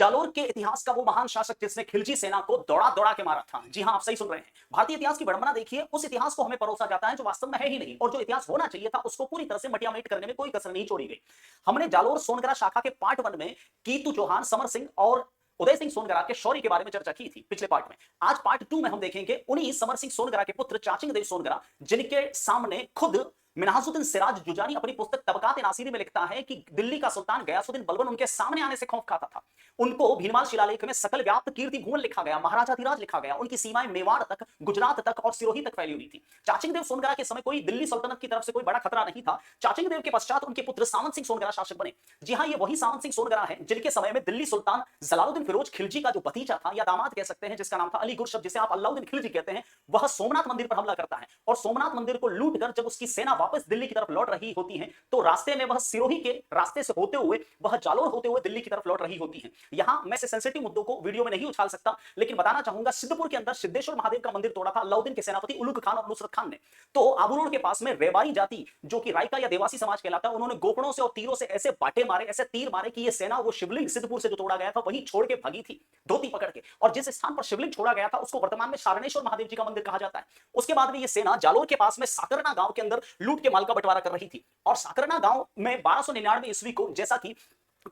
जालोर के इतिहास का वो महान शासक जिसने खिलजी सेना को दौड़ा दौड़ा के मारा था। जी हां, आप सही सुन रहे हैं। भारतीय इतिहास की विडंबना देखिए, उस इतिहास को हमें परोसा जाता है जो वास्तव में है ही नहीं, और जो इतिहास होना चाहिए था उसको पूरी तरह से मटियामेट करने में कोई कसर नहीं छोड़ी गई। हमने जालोर सोनगरा शाखा के पार्ट 1 में कीतू चौहान, समर सिंह और उदय सिंह सोनगरा के शौर्य के बारे में चर्चा की थी पिछले पार्ट में। आज पार्ट 2 में हम देखेंगे उन्हीं समर सिंह सोनगरा के पुत्र चाचिंग देव सोनगरा, जिनके सामने खुद मिन्हाजुद्दीन सिराज जुजानी अपनी पुस्तक तबकात-ए-नासिरी में लिखता है कि दिल्ली का सुल्तान गयासुद्दीन बलबन उनके सामने आने से खौफ खाता था। उनको भीनमाल शिलालेख में सकल व्याप्त कीर्ति भुवन लिखा गया, महाराजाधिराज लिखा गया। उनकी सीमाएं मेवाड़ तक, गुजरात तक और सिरोही तक फैली हुई थी। चाचिंग देव सोनगरा के समय कोई दिल्ली सल्तनत की तरफ से कोई बड़ा खतरा नहीं था। चाचिंग देव के पश्चात उनके पुत्र सामंत सिंह सोनगरा शासक बने। जी हां, ये वही सामंत सिंह सोनगरा है जिनके समय में दिल्ली सुल्तान जलालुद्दीन फिरोज खिलजी का जो भतीजा था या दामाद कह सकते हैं, जिसका नाम था अली गुरशब, जिसे आप अलाउद्दीन खिलजी कहते हैं, वह सोमनाथ मंदिर पर हमला करता है। और सोमनाथ मंदिर को लूटकर जब उसकी सेना वापस दिल्ली की तरफ लौट रही होती है तो रास्ते में वह सिरोही के रास्ते से होते हुए, वह जालोर होते हुए दिल्ली की तरफ लौट रही होती है। यहां मैं से सेंसिटिव मुद्दों को वीडियो में नहीं उछाल सकता, लेकिन बताना चाहूंगा, सिद्धपुर के अंदर सिद्धेश्वर महादेव का मंदिर तोड़ा था अलाउद्दीन के सेनापति उलुग खान और नुसरत खान ने। तो आबू रोड के पास में रेवाड़ी जाति, जो कि रायका या देवासी समाज कहलाता है, उन्होंने गोपड़ों से और तीरों से ऐसे बाटे मारे, ऐसे तीर मारे कि यह सेना वो शिवलिंग सिद्धपुर से जो तोड़ा गया था वहीं छोड़ के भागी थी, धोती पकड़ के। और जिस स्थान पर शिवलिंग छोड़ा गया था उसको वर्तमान में शारणेश्वर महादेव जी का मंदिर कहा जाता है। उसके बाद में यह सेना जालोर के पास में साकरना गांव के अंदर लूट के माल का बंटवारा कर रही थी। और साकरना गांव में 1299 ईस्वी को, जैसा कि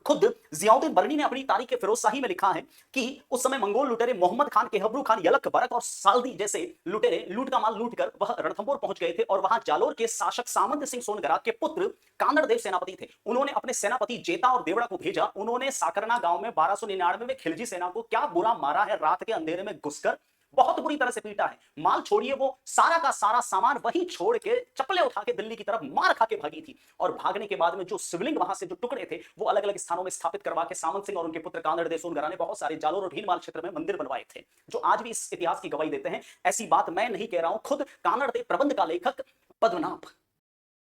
खुद जियाउद्दीन बरनी ने अपनी तारीख फिरोजशाही में लिखा है कि उस समय मंगोल लुटेरे मोहम्मद खान, केहबरू खान, यलक बरक और साल्दी जैसे लुटेरे लूट का माल लूटकर वह रणथंभौर पहुंच गए थे। और वहां जालोर के शासक सामंत सिंह सोनगरा के पुत्र कांदड़ देव सेनापति थे। उन्होंने अपने सेनापति जेता और देवड़ा को भेजा। उन्होंने साकरना गांव में 1299 में खिलजी सेना को क्या बुरा मारा है, रात के अंधेरे में घुसकर बहुत बुरी तरह से पीटा है। माल छोड़िए, वो सारा का सारा सामान वही छोड़ के चप्पलें उठा के दिल्ली की तरफ मार खा के भागी थी। और भागने के बाद में जो शिवलिंग वहां से जो टुकड़े थे वो अलग अलग स्थानों में स्थापित करवा के सामंत सिंह और उनके पुत्र कांदड़ देव सोनगरा ने बहुत सारे जालोर और भीनमाल क्षेत्र में मंदिर बनवाए थे, जो आज भी इस इतिहास की गवाही देते हैं। ऐसी बात मैं नहीं कह रहा हूं, खुद कांदड़ देव प्रबंध का लेखक पद्मनाभ